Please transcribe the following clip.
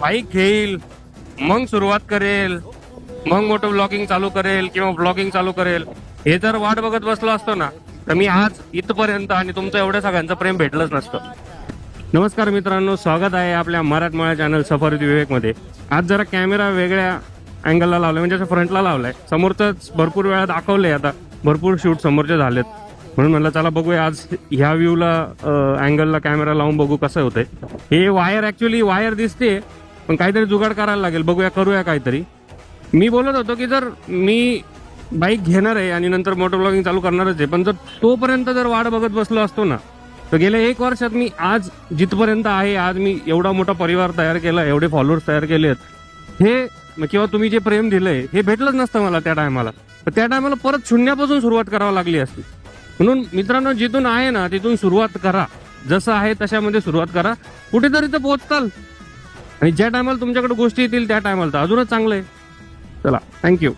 Bike घेईल, मग सुरुवात करेल, मग मोठं ब्लॉगिंग चालू करेल किंवा ब्लॉगिंग चालू करेल, हे जर वाट बघत बसलो असतो ना तर मी आज इथपर्यंत आणि तुमचं एवढ्या सगळ्यांचं प्रेम भेटलंच नसतं. नमस्कार मित्रांनो, स्वागत आहे आपल्या मराठमोळ्या चॅनल सफर विथ विवेक मध्ये. आज जरा कॅमेरा वेगळ्या अँगलला लावलाय, म्हणजे असं फ्रंटला लावलाय. समोरच भरपूर वेळा दाखवलंय, आता भरपूर शूट समोरचे झालेत, म्हणून म्हणलं चला बघूया आज ह्या व्ह्यूला अँगलला कॅमेरा लावून बघू कसं होतंय. हे वायर ऍक्च्युली वायर दिसते, पण काहीतरी जुगाड करायला लागेल, बघूया करूया काहीतरी. मी बोलत होतो की जर मी बाईक घेणार आहे आणि नंतर मोटर ब्लॉगिंग चालू करणारच आहे, पण जर तोपर्यंत जर वाट बघत बसलो असतो ना तर गेल्या 1 वर्षात मी आज जिथपर्यंत आहे, आज मी एवढा मोठा परिवार तयार केला, एवढे फॉलोअर्स तयार केलेत, हे किंवा तुम्ही जे प्रेम दिलंय हे भेटलंच नसतं मला त्या टायमाला. तर त्या टायमाला परत शून्यापासून सुरुवात करावी लागली असती. म्हणून मित्रांनो, जिथून आहे ना तिथून सुरुवात करा, जसं आहे तशामध्ये सुरुवात करा, कुठेतरी तर पोहोचताल. आणि ज्या टायमाला तुमच्याकडे गोष्टी येतील त्या टायमाला तर अजूनच चांगलं आहे. चला, थँक्यू.